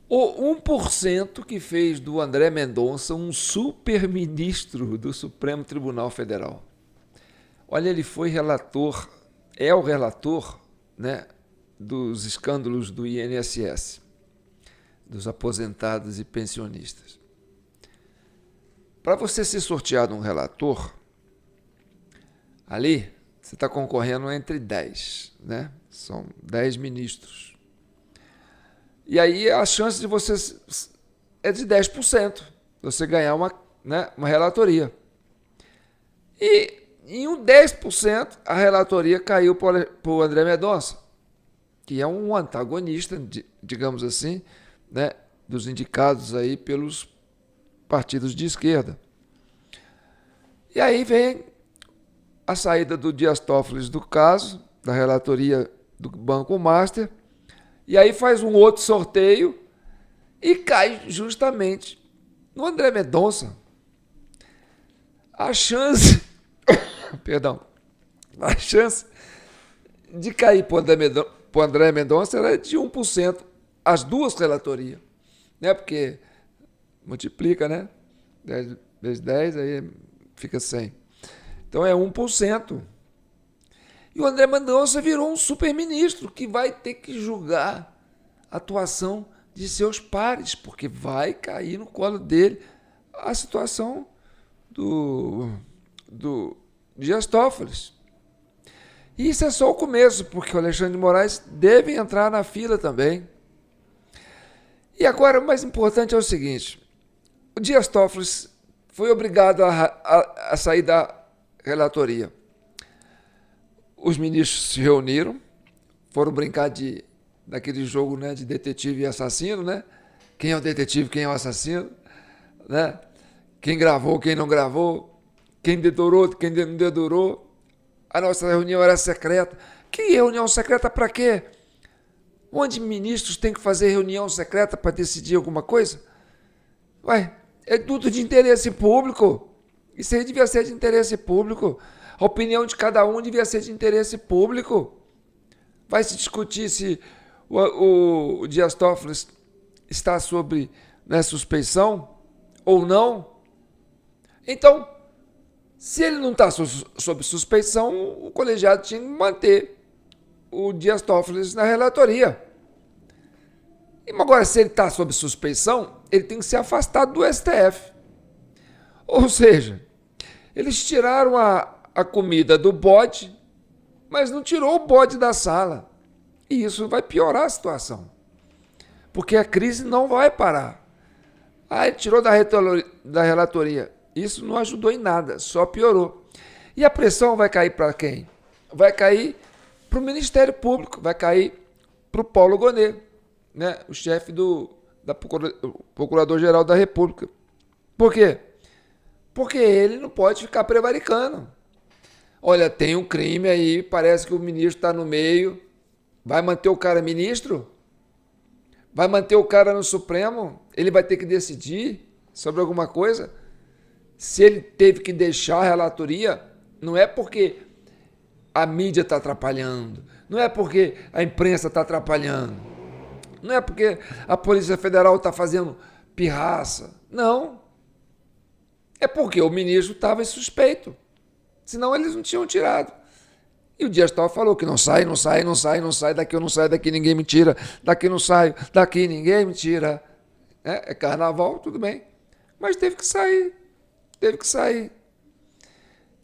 O 1% que fez do André Mendonça um super-ministro do Supremo Tribunal Federal. Olha, ele foi relator, é o relator, né, dos escândalos do INSS, dos aposentados e pensionistas. Para você ser sorteado um relator, ali você está concorrendo entre 10, né? São 10 ministros. E aí a chance de você é de 10%, você ganhar uma relatoria. E em um 10%, a relatoria caiu para o André Mendonça, que é um antagonista, digamos assim, né, dos indicados aí pelos partidos de esquerda. E aí vem a saída do Dias Toffoli do caso, da relatoria do Banco Master, e aí faz um outro sorteio e cai justamente no André Mendonça. A chance, perdão, a chance de cair para o André Mendonça era de 1%, as duas relatorias, né? Porque multiplica, né? 10 vezes 10, aí fica 100. Então é 1%. E o André Mendonça virou um super-ministro que vai ter que julgar a atuação de seus pares, porque vai cair no colo dele a situação do Dias Toffoli. E isso é só o começo, porque o Alexandre de Moraes deve entrar na fila também. E agora o mais importante é o seguinte: o Dias Toffoli foi obrigado a sair da relatoria. Os ministros se reuniram, foram brincar daquele jogo, né, de detetive e assassino, né? Quem é o detetive, quem é o assassino, né? Quem gravou, quem não gravou, quem dedurou, quem não dedurou. A nossa reunião era secreta. Que reunião secreta para quê? Onde ministros têm que fazer reunião secreta para decidir alguma coisa? Ué, é tudo de interesse público. Isso aí devia ser de interesse público. A opinião de cada um devia ser de interesse público. Vai se discutir se o Dias Toffoli está sob, né, suspeição ou não. Então, se ele não está sob suspeição, o colegiado tinha que manter o Dias Toffoli na relatoria. E agora, se ele está sob suspeição, ele tem que ser afastado do STF. Ou seja, eles tiraram a comida do bode, mas não tirou o bode da sala. E isso vai piorar a situação. Porque a crise não vai parar. Ele tirou da relatoria. Isso não ajudou em nada, só piorou. E a pressão vai cair para quem? Vai cair para o Ministério Público, vai cair para o Paulo Gonet, né, o chefe da Procurador-Geral da República. Por quê? Porque ele não pode ficar prevaricando. Olha, tem um crime aí, parece que o ministro está no meio. Vai manter o cara ministro? Vai manter o cara no Supremo? Ele vai ter que decidir sobre alguma coisa? Se ele teve que deixar a relatoria, não é porque a mídia está atrapalhando, não é porque a imprensa está atrapalhando, não é porque a Polícia Federal está fazendo pirraça. Não. É porque o ministro estava suspeito. Senão eles não tinham tirado. E o Dias Toffoli falou que não sai, daqui eu não saio, daqui ninguém me tira, daqui não saio, daqui ninguém me tira. É carnaval, tudo bem. Mas teve que sair.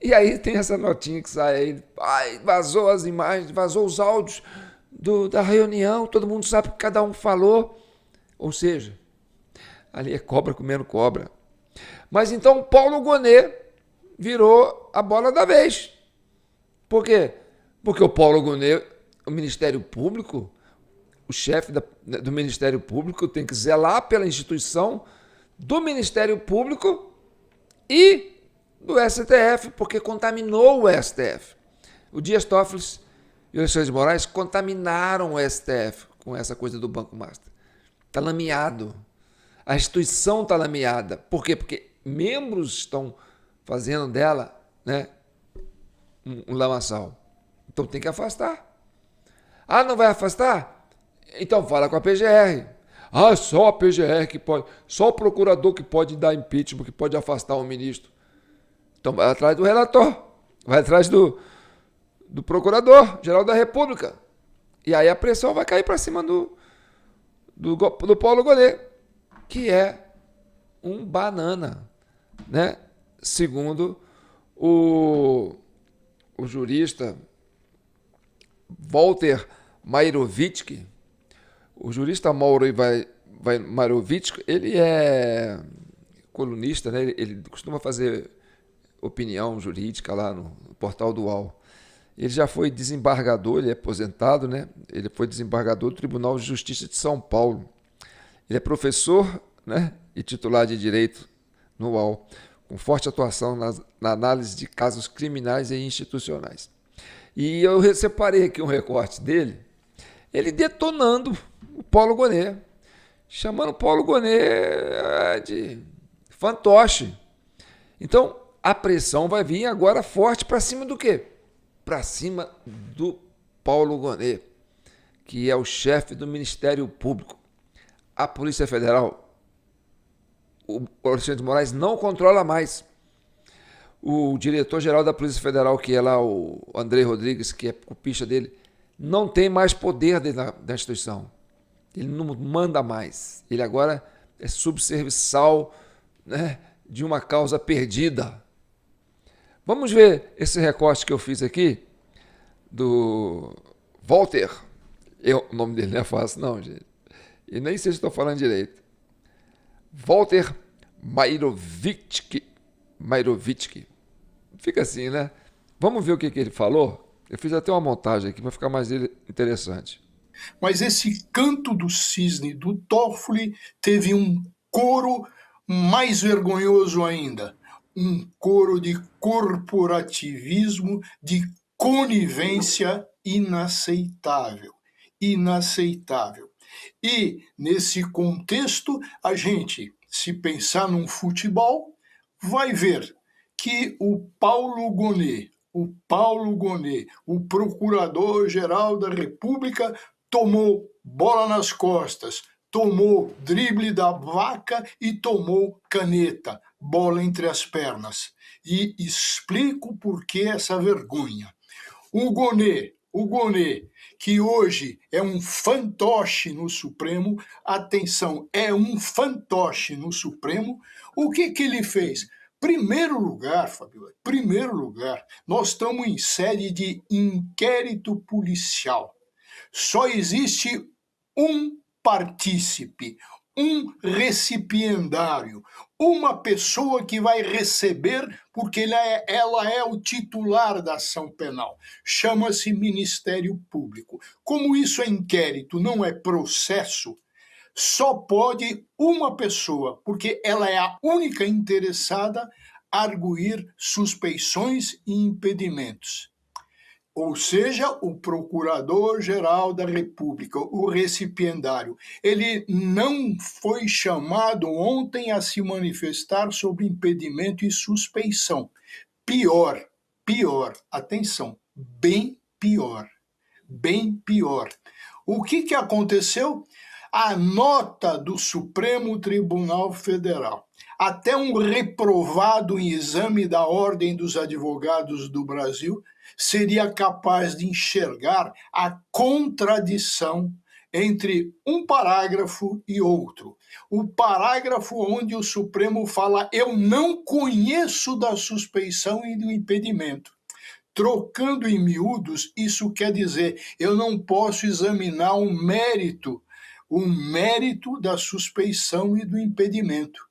E aí tem essa notinha que sai aí, vazou as imagens, vazou os áudios da reunião, todo mundo sabe o que cada um falou. Ou seja, ali é cobra comendo cobra. Mas então o Paulo Gonet virou a bola da vez. Por quê? Porque o Paulo Gonet, o Ministério Público, o chefe do Ministério Público tem que zelar pela instituição do Ministério Público e do STF, porque contaminou o STF. O Dias Toffoli e o Alexandre de Moraes contaminaram o STF com essa coisa do Banco Master. Está lameado. A instituição está lameada. Por quê? Porque membros estão fazendo dela, né, um lamaçal. Então tem que afastar. Não vai afastar? Então fala com a PGR. Ah, só a PGR que pode, só o procurador que pode dar impeachment, que pode afastar um ministro. Então vai atrás do relator, vai atrás do Procurador-Geral da República. E aí a pressão vai cair para cima do Paulo Gonet, que é um banana, né? Segundo o jurista Walter Mairovitsky. O jurista Mauro Mairovitsky, ele é colunista, né? Ele costuma fazer opinião jurídica lá no portal do UOL. Ele já foi desembargador, ele é aposentado, né? Ele foi desembargador do Tribunal de Justiça de São Paulo. Ele é professor, né, e titular de Direito no UOL, com forte atuação na análise de casos criminais e institucionais. E eu separei aqui um recorte dele, ele detonando o Paulo Gonet, chamando o Paulo Gonet de fantoche. Então, a pressão vai vir agora forte para cima do quê? Para cima do Paulo Gonet, que é o chefe do Ministério Público. A Polícia Federal, o Alexandre de Moraes não controla mais. O diretor-geral da Polícia Federal, que é lá o André Rodrigues, que é cupista dele, não tem mais poder da instituição. Ele não manda mais. Ele agora é subserviçal, né, de uma causa perdida. Vamos ver esse recorte que eu fiz aqui do Walter. O nome dele não é fácil, não, gente. E nem sei se estou falando direito. Walter Mairovitsky. Fica assim, né? Vamos ver o que ele falou? Eu fiz até uma montagem aqui para ficar mais interessante. Mas esse canto do cisne do Toffoli teve um coro mais vergonhoso ainda. Um coro de corporativismo, de conivência inaceitável. Inaceitável. E, nesse contexto, a gente, se pensar num futebol, vai ver que o Paulo Gonet, o Procurador-Geral da República, tomou bola nas costas, tomou drible da vaca e tomou caneta, bola entre as pernas. E explico por que essa vergonha. O Gonet, que hoje é um fantoche no Supremo, atenção, é um fantoche no Supremo, o que ele fez? Primeiro lugar, Fabiola, nós estamos em série de inquérito policial. Só existe um partícipe, um recipiendário, uma pessoa que vai receber, porque ela é o titular da ação penal. Chama-se Ministério Público. Como isso é inquérito, não é processo, só pode uma pessoa, porque ela é a única interessada a arguir suspeições e impedimentos. Ou seja, o Procurador-Geral da República, o recipiendário, ele não foi chamado ontem a se manifestar sobre impedimento e suspeição. Pior, atenção, bem pior. O que aconteceu? A nota do Supremo Tribunal Federal. Até um reprovado em exame da Ordem dos Advogados do Brasil seria capaz de enxergar a contradição entre um parágrafo e outro. O parágrafo onde o Supremo fala: eu não conheço da suspeição e do impedimento. Trocando em miúdos, isso quer dizer: eu não posso examinar o mérito da suspeição e do impedimento.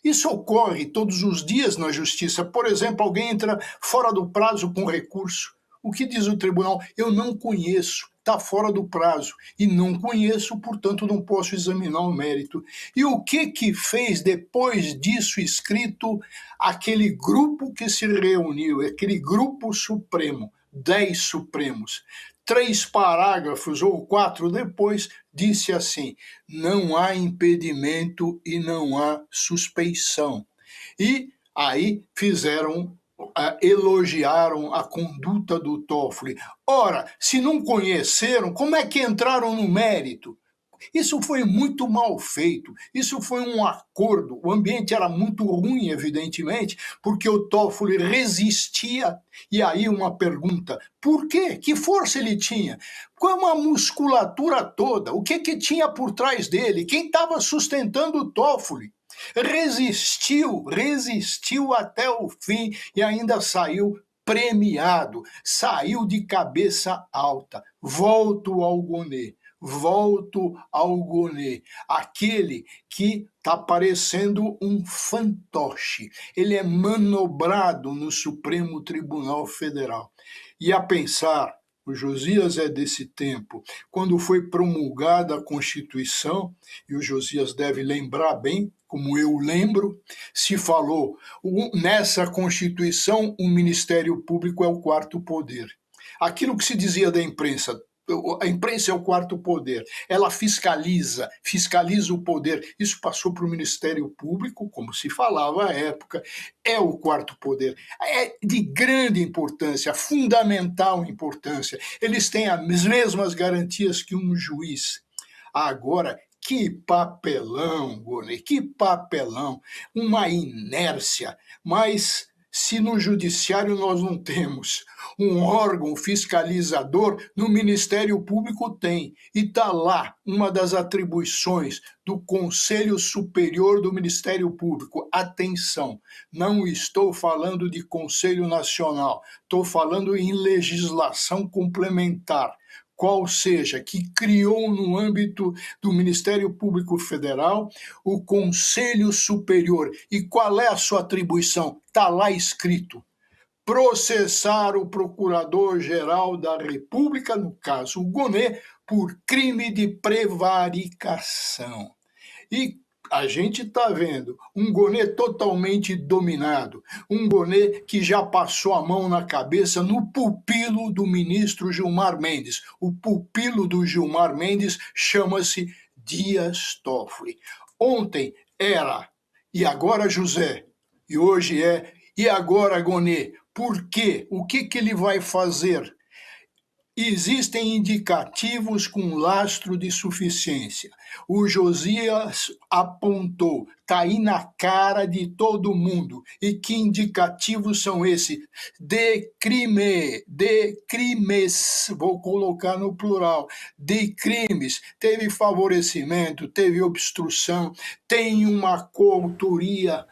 Isso ocorre todos os dias na justiça. Por exemplo, alguém entra fora do prazo com recurso. O que diz o tribunal? Eu não conheço, está fora do prazo. E não conheço, portanto, não posso examinar o mérito. E o que fez depois disso escrito aquele grupo que se reuniu, aquele grupo supremo, 10 supremos? 3 parágrafos ou 4 depois, disse assim: não há impedimento e não há suspeição. E aí elogiaram a conduta do Toffoli. Ora, se não conheceram, como é que entraram no mérito? Isso foi muito mal feito, isso foi um acordo. O ambiente era muito ruim, evidentemente, porque o Toffoli resistia. E aí uma pergunta, por quê? Que força ele tinha? Com uma musculatura toda, o que tinha por trás dele? Quem estava sustentando o Toffoli? Resistiu até o fim e ainda saiu premiado, saiu de cabeça alta. Volto ao Gonê, aquele que está parecendo um fantoche. Ele é manobrado no Supremo Tribunal Federal. E a pensar, o Josias é desse tempo, quando foi promulgada a Constituição, e o Josias deve lembrar bem, como eu lembro, se falou, nessa Constituição, o Ministério Público é o quarto poder. Aquilo que se dizia da imprensa, a imprensa é o quarto poder, ela fiscaliza o poder. Isso passou para o Ministério Público, como se falava à época, é o quarto poder. É de grande importância, fundamental importância. Eles têm as mesmas garantias que um juiz. Agora, que papelão, Gonê, que papelão, uma inércia, mas se no judiciário nós não temos um órgão fiscalizador, no Ministério Público tem. E está lá uma das atribuições do Conselho Superior do Ministério Público. Atenção, não estou falando de Conselho Nacional, estou falando em legislação complementar. Qual seja, que criou no âmbito do Ministério Público Federal o Conselho Superior. E qual é a sua atribuição? Está lá escrito: processar o Procurador-Geral da República, no caso o Gonê, por crime de prevaricação. E a gente está vendo um Gonê totalmente dominado, um Gonê que já passou a mão na cabeça no pupilo do ministro Gilmar Mendes. O pupilo do Gilmar Mendes chama-se Dias Toffoli. Ontem era, e agora José, e hoje é, e agora Gonê. Por quê? O que ele vai fazer? Existem indicativos com lastro de suficiência. O Josias apontou, está aí na cara de todo mundo. E que indicativos são esses? De crimes, vou colocar no plural, de crimes. Teve favorecimento, teve obstrução, tem uma coautoria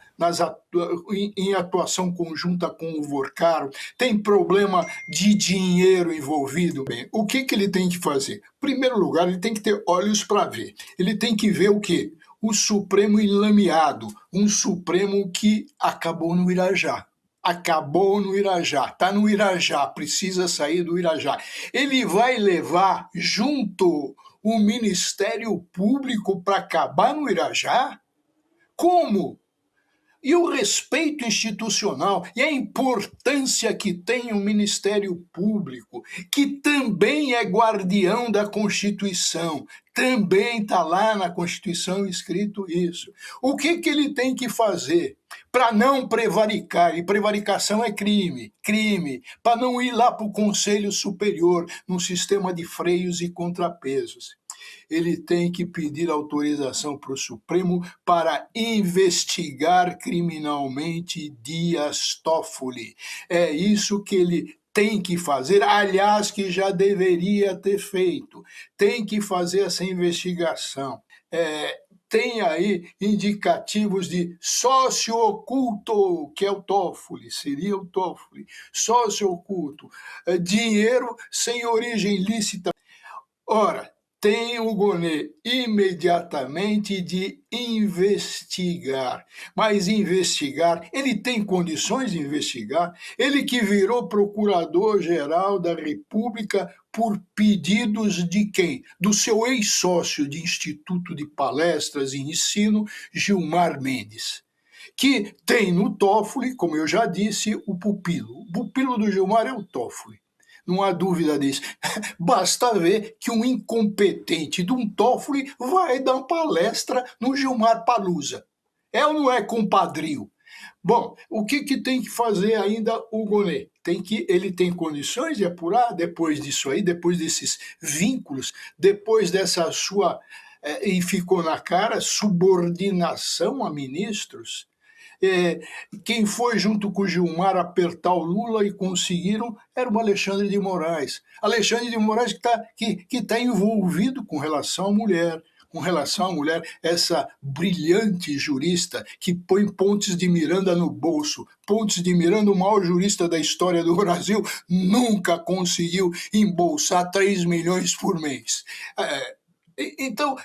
em atuação conjunta com o Vorcaro, tem problema de dinheiro envolvido. Bem, o que ele tem que fazer? Em primeiro lugar, ele tem que ter olhos para ver. Ele tem que ver o quê? O Supremo enlameado, um Supremo que acabou no Irajá. Está no Irajá, precisa sair do Irajá. Ele vai levar junto o Ministério Público para acabar no Irajá? Como? E o respeito institucional e a importância que tem o Ministério Público, que também é guardião da Constituição, também está lá na Constituição escrito isso. O que ele tem que fazer para não prevaricar? E prevaricação é crime, para não ir lá para o Conselho Superior, num sistema de freios e contrapesos. Ele tem que pedir autorização para o Supremo para investigar criminalmente Dias Toffoli. É isso que ele tem que fazer, aliás, que já deveria ter feito. Tem que fazer essa investigação. Tem aí indicativos de sócio oculto, que é o Toffoli, seria o Toffoli. Sócio oculto, dinheiro sem origem lícita. Ora, tem o Gonê imediatamente de investigar. Mas investigar, ele tem condições de investigar? Ele que virou Procurador-Geral da República por pedidos de quem? Do seu ex-sócio de Instituto de Palestras e Ensino, Gilmar Mendes, que tem no Toffoli, como eu já disse, o pupilo. O pupilo do Gilmar é o Toffoli. Não há dúvida disso. Basta ver que um incompetente de um Toffoli vai dar palestra no Gilmar Palusa. É ou não é, compadrio? Bom, o que tem que fazer ainda o Gonê? Ele tem condições de apurar depois disso aí, depois desses vínculos, depois dessa sua e ficou na cara subordinação a ministros. Quem foi junto com o Gilmar apertar o Lula e conseguiram era o Alexandre de Moraes. Alexandre de Moraes que tá envolvido com relação à mulher, essa brilhante jurista que põe Pontes de Miranda no bolso. Pontes de Miranda, o maior jurista da história do Brasil, nunca conseguiu embolsar 3 milhões por mês. Então,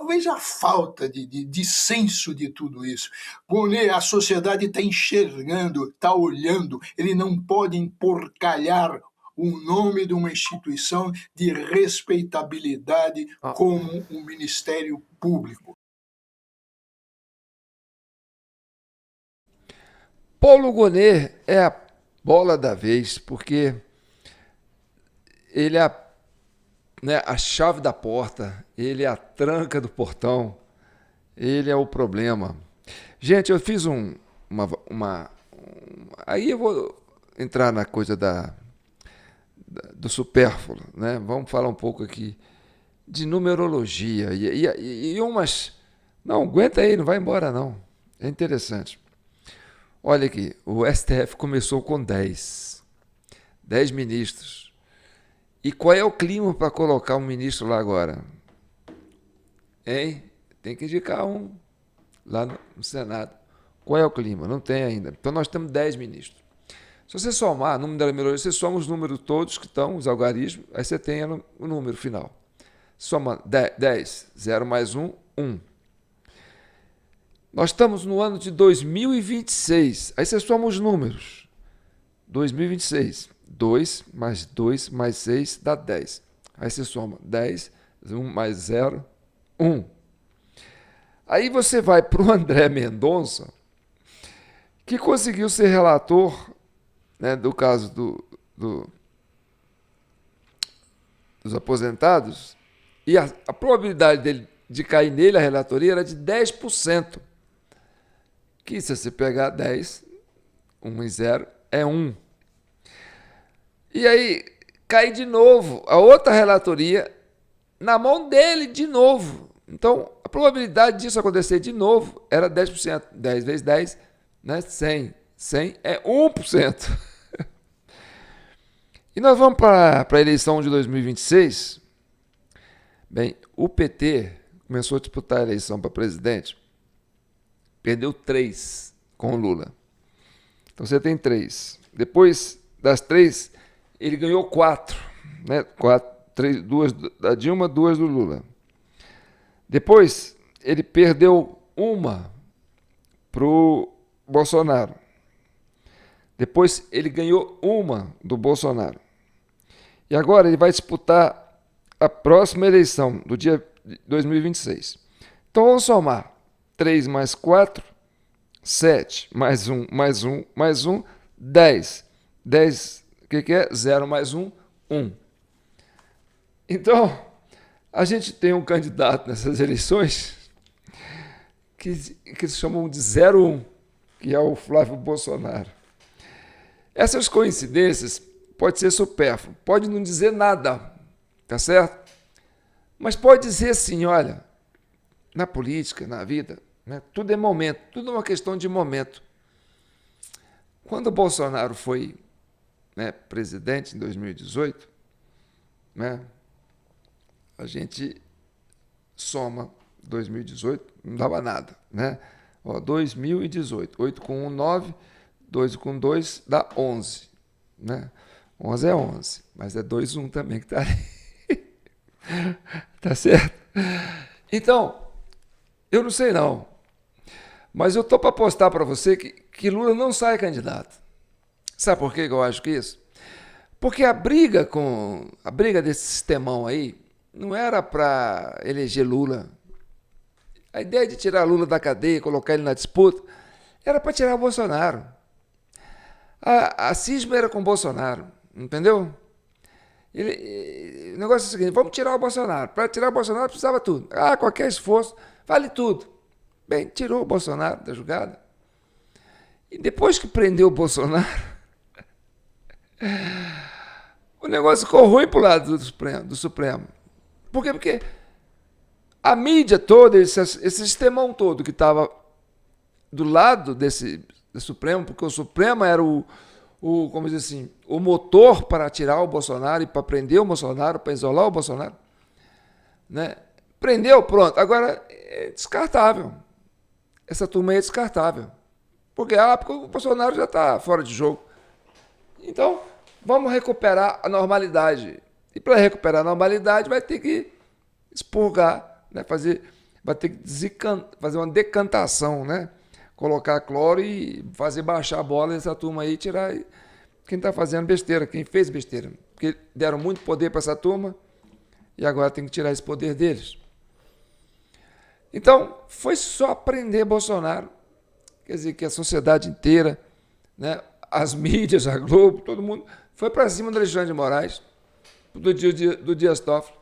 veja a falta de senso de tudo isso. Bonet, a sociedade está enxergando, está olhando, ele não pode emporcalhar o nome de uma instituição de respeitabilidade como o Ministério Público. Paulo Gonet é a bola da vez, porque ele é a chave da porta, ele é a tranca do portão, ele é o problema. Gente, eu fiz aí eu vou entrar na coisa do supérfluo, né? Vamos falar um pouco aqui de numerologia e umas... Não, aguenta aí, não vai embora não. É interessante. Olha aqui, o STF começou com 10 ministros. E qual é o clima para colocar um ministro lá agora? Hein? Tem que indicar um lá no Senado. Qual é o clima? Não tem ainda. Então nós temos 10 ministros. Se você somar o número da numerologia, você soma os números todos que estão, os algarismos, aí você tem o número final. Soma 10, 0 mais 1, 1. Nós estamos no ano de 2026. Aí você soma os números. 2026. 2 mais 2 mais 6 dá 10. Aí você soma 10, 1 mais 0, 1. Aí você vai para o André Mendonça, que conseguiu ser relator, né, do caso dos aposentados, e a probabilidade dele de cair nele a relatoria era de 10%. Que se você pegar 10, 1 e 0 é 1. E aí cai de novo a outra relatoria na mão dele de novo. Então, a probabilidade disso acontecer de novo era 10%. 10 vezes 10, né? 100. 100 é 1%. E nós vamos para a eleição de 2026. Bem, o PT começou a disputar a eleição para presidente. Perdeu 3 com o Lula. Então você tem 3. Depois das 3, ele ganhou 4. Né? 2 da Dilma, 2 do Lula. Depois, ele perdeu 1 para o Bolsonaro. Depois, ele ganhou 1 do Bolsonaro. E agora ele vai disputar a próxima eleição, do dia 2026. Então vamos somar. 3 mais 4, 7, mais 1, mais 1, mais 1, 10. 10, o que é? 0 mais 1, 1. Então, a gente tem um candidato nessas eleições que se chamam de 01, que é o Flávio Bolsonaro. Essas coincidências podem ser supérfluas, pode não dizer nada, tá certo? Mas pode dizer assim, olha, na política, na vida, né, tudo é momento, tudo é uma questão de momento. Quando o Bolsonaro foi, né, presidente em 2018, né, a gente soma 2018, não dava nada, né? 2018, 8 com 1, 9, 2 com 2 dá 11, né? 11 é 11, mas é 2, 1 também que está ali. Tá certo? Então, eu não sei não, mas eu estou para apostar para você que Lula não sai candidato. Sabe por que eu acho que isso? Porque a briga desse sistemão aí não era para eleger Lula. A ideia de tirar Lula da cadeia e colocar ele na disputa era para tirar o Bolsonaro. A cisma era com o Bolsonaro, entendeu? O negócio é o seguinte, vamos tirar o Bolsonaro. Para tirar o Bolsonaro precisava tudo. Qualquer esforço, vale tudo. Bem, tirou o Bolsonaro da jogada. E depois que prendeu o Bolsonaro, o negócio ficou ruim para o lado do Supremo. Por quê? Porque A mídia toda, esse sistemão todo que estava do lado desse Supremo, porque o Supremo era como diz assim, o motor para tirar o Bolsonaro e para prender o Bolsonaro, para isolar o Bolsonaro, né? Prendeu, pronto. Agora é descartável. Essa turma aí é descartável. Porque o Bolsonaro já está fora de jogo. Então, vamos recuperar a normalidade. E para recuperar a normalidade, vai ter que expurgar, né? Vai ter que fazer uma decantação, né? Colocar cloro e fazer baixar a bola dessa turma aí, tirar quem está fazendo besteira, quem fez besteira. Porque deram muito poder para essa turma e agora tem que tirar esse poder deles. Então, foi só prender Bolsonaro. Quer dizer, que a sociedade inteira, né, as mídias, a Globo, todo mundo foi para cima do Alexandre de Moraes, do Dias Toffoli.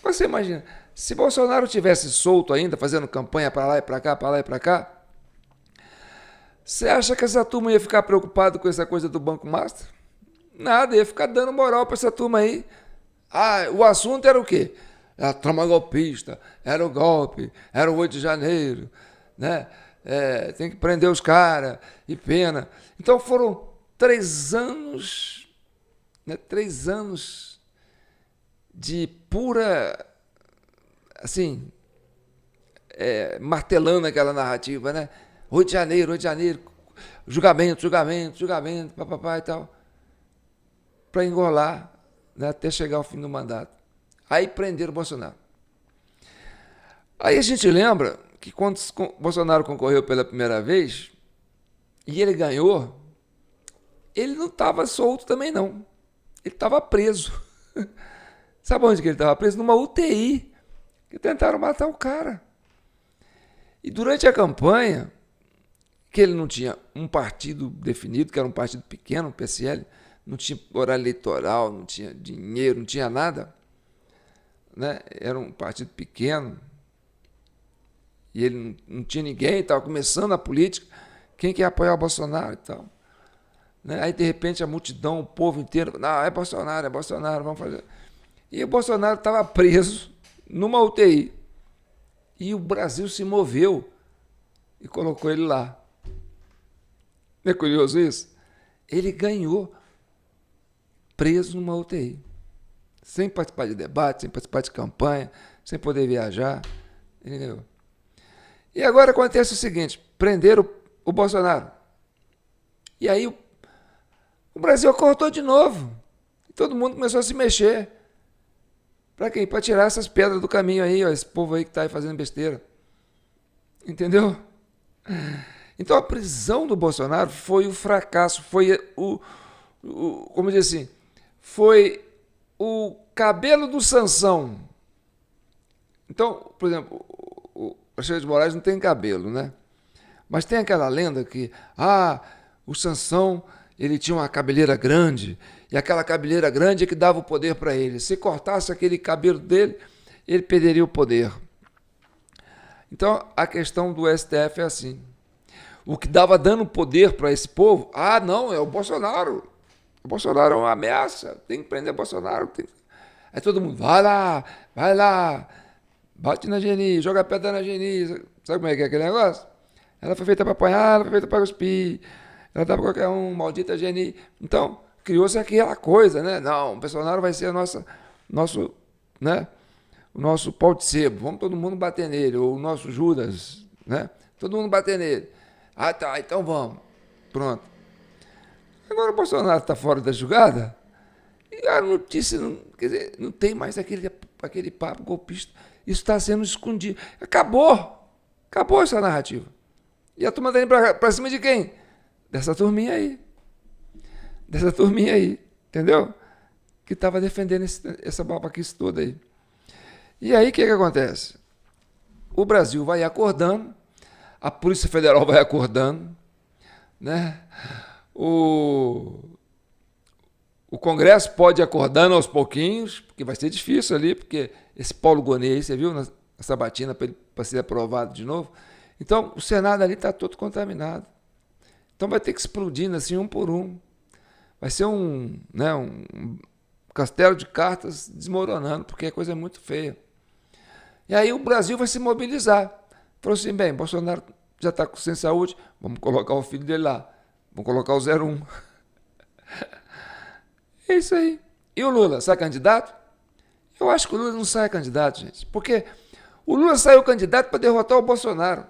Você imagina, se Bolsonaro tivesse solto ainda, fazendo campanha para lá e para cá, para lá e para cá, você acha que essa turma ia ficar preocupada com essa coisa do Banco Master? Nada, ia ficar dando moral para essa turma aí. O assunto era o quê? Era a trama golpista, era o golpe, era o 8 de janeiro, né? Tem que prender os caras, e pena. Então foram 3 anos, né? 3 anos de pura, assim, martelando aquela narrativa, né? 8 de janeiro, julgamento, papapá e tal, para engolar, né, até chegar ao fim do mandato. Aí prenderam o Bolsonaro. Aí a gente lembra que quando Bolsonaro concorreu pela primeira vez, e ele ganhou, ele não estava solto também não. Ele estava preso. Sabe onde que ele estava preso? Numa UTI, que tentaram matar o cara. E durante a campanha, que ele não tinha um partido definido, que era um partido pequeno, o PSL, não tinha horário eleitoral, não tinha dinheiro, não tinha nada, né? Era um partido pequeno, e ele não tinha ninguém, estava começando a política, quem quer apoiar o Bolsonaro e tal. Né? Aí, de repente, a multidão, o povo inteiro, não, é Bolsonaro, vamos fazer. E o Bolsonaro estava preso numa UTI. E o Brasil se moveu e colocou ele lá. Não é curioso isso? Ele ganhou preso numa UTI. Sem participar de debate, sem participar de campanha, sem poder viajar. Ele ganhou. E agora acontece o seguinte, prenderam o Bolsonaro. E aí o Brasil acordou de novo. E todo mundo começou a se mexer. Para quê? Para tirar essas pedras do caminho aí, ó, esse povo aí que está aí fazendo besteira. Entendeu? Então a prisão do Bolsonaro foi o fracasso, foi como diz assim, foi o cabelo do Sansão. Então, por exemplo, o Alexandre de Moraes não tem cabelo, né? Mas tem aquela lenda que, o Sansão, ele tinha uma cabeleira grande, e aquela cabeleira grande é que dava o poder para ele. Se cortasse aquele cabelo dele, ele perderia o poder. Então, a questão do STF é assim. O que dava dando poder para esse povo, não, é o Bolsonaro. O Bolsonaro é uma ameaça, tem que prender o Bolsonaro. Aí todo mundo, vai lá, bate na Geni, joga pedra na Geni. Sabe como é que é aquele negócio? Ela foi feita para apanhar, ela foi feita para cuspir, ela dá para qualquer um, maldita Geni. Então, criou-se aquela coisa, né? Não, o Bolsonaro vai ser nosso, né? O nosso pau de sebo, vamos todo mundo bater nele, ou o nosso Judas, né? Todo mundo bater nele. Tá, então vamos. Pronto. Agora o Bolsonaro está fora da jogada e a notícia, quer dizer, não tem mais aquele papo golpista. Isso está sendo escondido. Acabou essa narrativa. E a turma está indo para cima de quem? Dessa turminha aí. Entendeu? Que estava defendendo essa babaquice toda aí. E aí o que acontece? O Brasil vai acordando, a Polícia Federal vai acordando, né? O Congresso pode ir acordando aos pouquinhos, porque vai ser difícil ali, porque esse Paulo Gonet aí, você viu na sabatina para ser aprovado de novo? Então, o Senado ali está todo contaminado. Então vai ter que explodir assim um por um. Vai ser um castelo de cartas desmoronando, porque a coisa é muito feia. E aí o Brasil vai se mobilizar. Falou assim, bem, Bolsonaro já está sem saúde, vamos colocar o filho dele lá. Vamos colocar o 01. É isso aí. E o Lula, sai candidato? Eu acho que o Lula não sai candidato, gente. Porque o Lula saiu candidato para derrotar o Bolsonaro.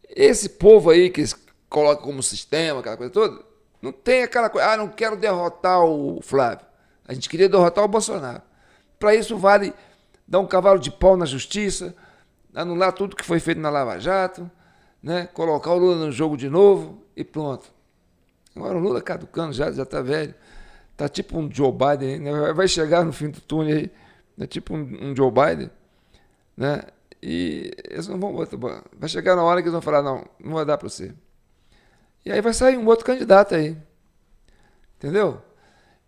Esse povo aí que coloca como sistema, aquela coisa toda, não tem aquela coisa, não quero derrotar o Flávio. A gente queria derrotar o Bolsonaro. Para isso vale dar um cavalo de pau na justiça, anular tudo que foi feito na Lava Jato, né? Colocar o Lula no jogo de novo e pronto. Agora o Lula caducando, já está velho. Está tipo um Joe Biden, né? Vai chegar no fim do túnel aí, né? Tipo um Joe Biden, né? E eles não vão botar. Vai chegar na hora que eles vão falar, não vai dar para você. E aí vai sair um outro candidato aí. Entendeu?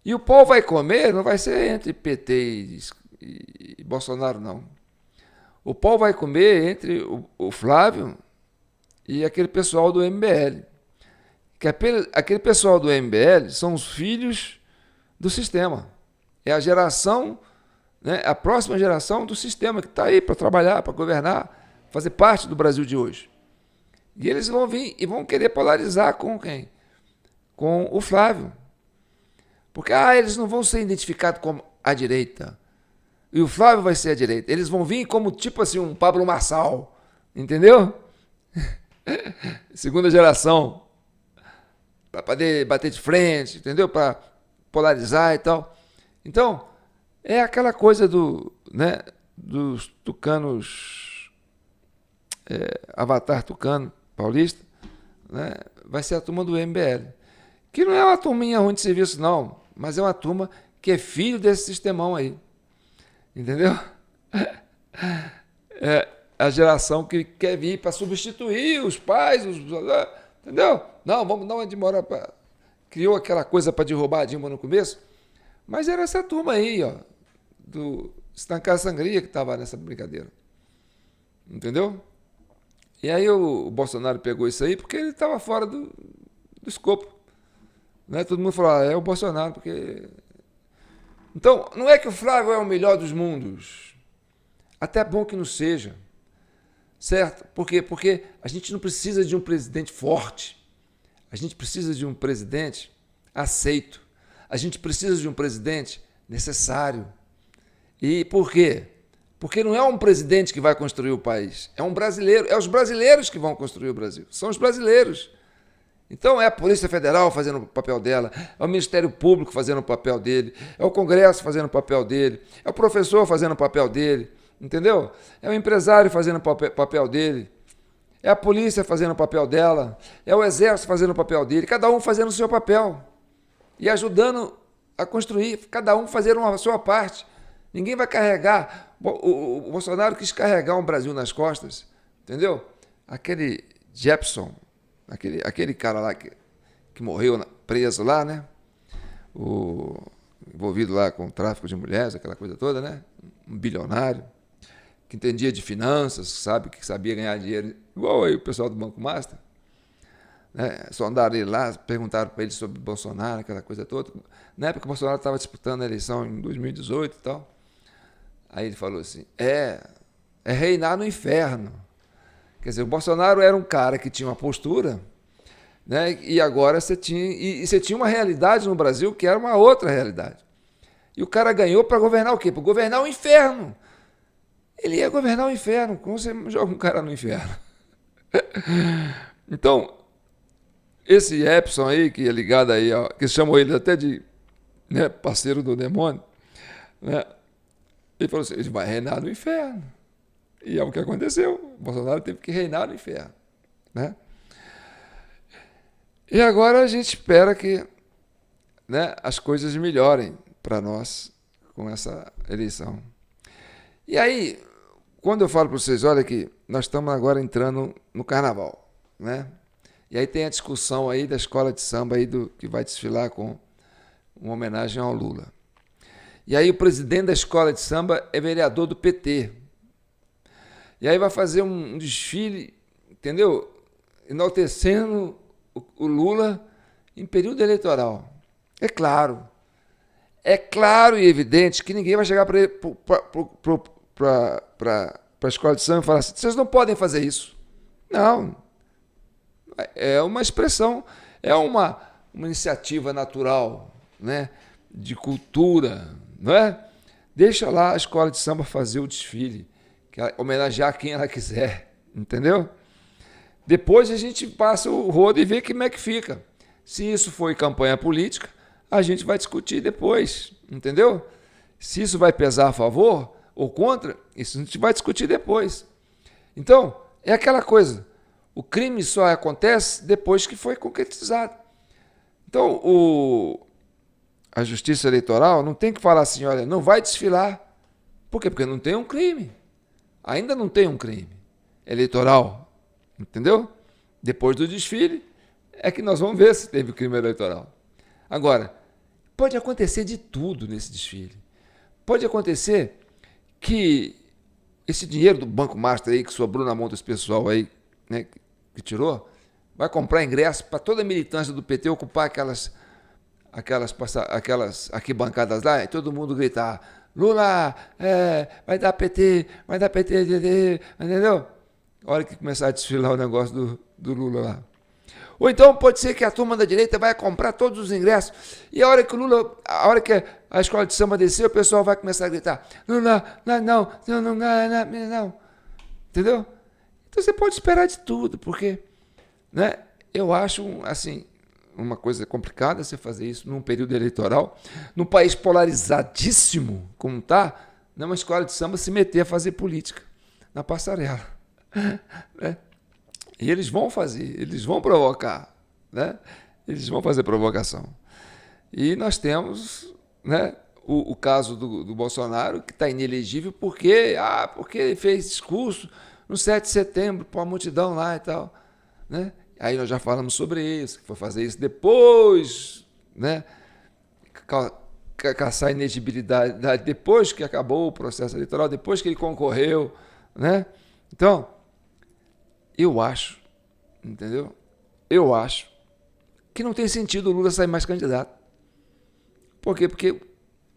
E o povo vai comer, não vai ser entre PT e Bolsonaro, não. O povo vai comer entre o Flávio e aquele pessoal do MBL. Que aquele pessoal do MBL são os filhos do sistema. É a geração, né, a próxima geração do sistema que está aí para trabalhar, para governar, fazer parte do Brasil de hoje. E eles vão vir e vão querer polarizar com quem? Com o Flávio. Porque eles não vão ser identificados como a direita. E o Flávio vai ser a direita. Eles vão vir como tipo assim um Pablo Marçal. Entendeu? Segunda geração. Para poder bater de frente, entendeu? Para polarizar e tal. Então, é aquela coisa dos tucanos, Avatar tucano paulista, né? Vai ser a turma do MBL. Que não é uma turminha ruim de serviço, não, mas é uma turma que é filho desse sistemão aí. Entendeu? É a geração que quer vir para substituir os pais, entendeu? Não, vamos dar uma demora para... Criou aquela coisa para derrubar a Dilma no começo, mas era essa turma aí, ó, do Estancar a Sangria que estava nessa brincadeira. Entendeu? E aí o Bolsonaro pegou isso aí porque ele estava fora do escopo. Né? Todo mundo falou, é o Bolsonaro, porque... Então, não é que o Flávio é o melhor dos mundos. Até é bom que não seja. Certo? Por quê? Porque a gente não precisa de um presidente forte. A gente precisa de um presidente aceito. A gente precisa de um presidente necessário. E por quê? Porque não é um presidente que vai construir o país. É um brasileiro. É os brasileiros que vão construir o Brasil. São os brasileiros. Então é a Polícia Federal fazendo o papel dela, é o Ministério Público fazendo o papel dele, é o Congresso fazendo o papel dele, é o professor fazendo o papel dele, entendeu? É o empresário fazendo o papel dele, é a polícia fazendo o papel dela, é o exército fazendo o papel dele, cada um fazendo o seu papel e ajudando a construir, cada um fazendo a sua parte. Ninguém vai carregar, o Bolsonaro quis carregar um Brasil nas costas, entendeu? Aquele Jepson, aquele cara lá que morreu preso lá, né? Envolvido lá com o tráfico de mulheres, aquela coisa toda, né? Um bilionário que entendia de finanças, sabe, que sabia ganhar dinheiro, igual aí o pessoal do Banco Master. Né? Sondaram ele lá, perguntaram para ele sobre Bolsonaro, aquela coisa toda. Na época o Bolsonaro estava disputando a eleição em 2018 e tal. Aí ele falou assim, é reinar no inferno. Quer dizer, o Bolsonaro era um cara que tinha uma postura, né? E agora você tinha uma realidade no Brasil que era uma outra realidade. E o cara ganhou para governar o quê? Para governar o inferno. Ele ia governar o inferno. Como você joga um cara no inferno? Então, esse Epson aí, que é ligado aí, ó, que chamou ele até de, né, parceiro do demônio, né? Ele falou assim, ele vai reinar no inferno. E é o que aconteceu. O Bolsonaro teve que reinar no inferno. Né? E agora a gente espera que, né, as coisas melhorem para nós com essa eleição. E aí, quando eu falo para vocês, olha que nós estamos agora entrando no carnaval. Né? E aí tem a discussão aí da escola de samba aí que vai desfilar com uma homenagem ao Lula. E aí o presidente da escola de samba é vereador do PT. E aí vai fazer um desfile, entendeu? Enaltecendo o Lula em período eleitoral. É claro e evidente que ninguém vai chegar para a escola de samba e falar assim, vocês não podem fazer isso. Não. É uma expressão, é uma iniciativa natural, né, de cultura, não é? Deixa lá a escola de samba fazer o desfile, homenagear quem ela quiser, entendeu? Depois a gente passa o rodo e vê como é que fica. Se isso foi campanha política, a gente vai discutir depois, entendeu? Se isso vai pesar a favor ou contra, isso a gente vai discutir depois. Então, é aquela coisa, o crime só acontece depois que foi concretizado. Então, a Justiça Eleitoral não tem que falar assim, olha, não vai desfilar. Por quê? Porque não tem um crime. Ainda não tem um crime eleitoral, entendeu? Depois do desfile é que nós vamos ver se teve crime eleitoral. Agora, pode acontecer de tudo nesse desfile. Pode acontecer que esse dinheiro do Banco Master aí que sobrou na mão desse pessoal aí, né, que tirou, vai comprar ingresso para toda a militância do PT ocupar aquelas arquibancadas lá e todo mundo gritar, Lula, vai dar PT, entendeu? A hora que começar a desfilar o negócio do Lula lá. Ou então pode ser que a turma da direita vai comprar todos os ingressos e a hora que a escola de samba descer, o pessoal vai começar a gritar, não. Entendeu? Então você pode esperar de tudo, porque, né, eu acho, assim, uma coisa complicada você fazer isso num período eleitoral, num país polarizadíssimo como está, numa escola de samba se meter a fazer política na passarela. Né? E eles vão fazer, eles vão provocar, né? Eles vão fazer provocação. E nós temos, né, o caso do Bolsonaro, que está inelegível porque ele fez discurso no 7 de setembro para a multidão lá e tal. Né? Aí nós já falamos sobre isso, que foi fazer isso depois, né? Caçar a inegibilidade depois que acabou o processo eleitoral, depois que ele concorreu. Né? Então, eu acho, entendeu? Eu acho que não tem sentido o Lula sair mais candidato. Por quê? Porque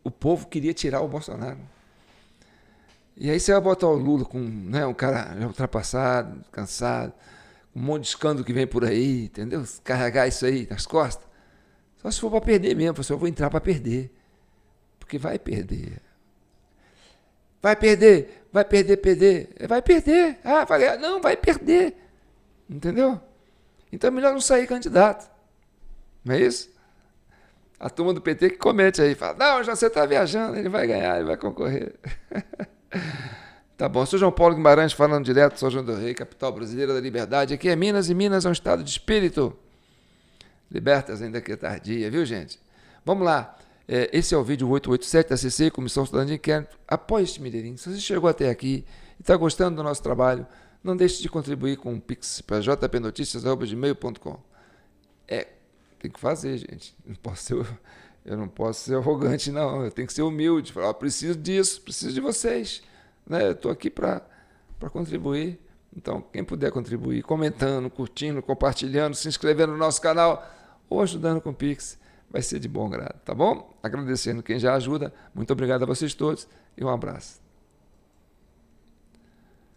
o povo queria tirar o Bolsonaro. E aí você vai botar o Lula com, né, um cara já ultrapassado, cansado, um monte de escândalo que vem por aí, entendeu? Carregar isso aí nas costas. Só se for para perder mesmo, eu vou entrar para perder. Porque vai perder. Vai perder. Vai perder. Vai ganhar. Não, vai perder. Entendeu? Então é melhor não sair candidato. Não é isso? A turma do PT que comete aí, fala, não, já você está viajando, ele vai ganhar, ele vai concorrer. Tá bom, sou João Paulo Guimarães, falando direto, sou João do Rei, capital brasileira da liberdade. Aqui é Minas, e Minas é um estado de espírito. Libertas ainda que é tardia, viu, gente? Vamos lá. Esse é o vídeo 887 da CC, Comissão Cidadã de Inquérito. Apoie este Mineirinho. Se você chegou até aqui e está gostando do nosso trabalho, não deixe de contribuir com o Pix para jpnoticias@gmail.com. Tem que fazer, gente. Eu não posso ser arrogante, não. Eu tenho que ser humilde. Falar, preciso disso, preciso de vocês. Né? Eu estou aqui para contribuir. Então, quem puder contribuir, comentando, curtindo, compartilhando, se inscrevendo no nosso canal ou ajudando com o Pix, vai ser de bom grado, tá bom? Agradecendo quem já ajuda. Muito obrigado a vocês todos e um abraço.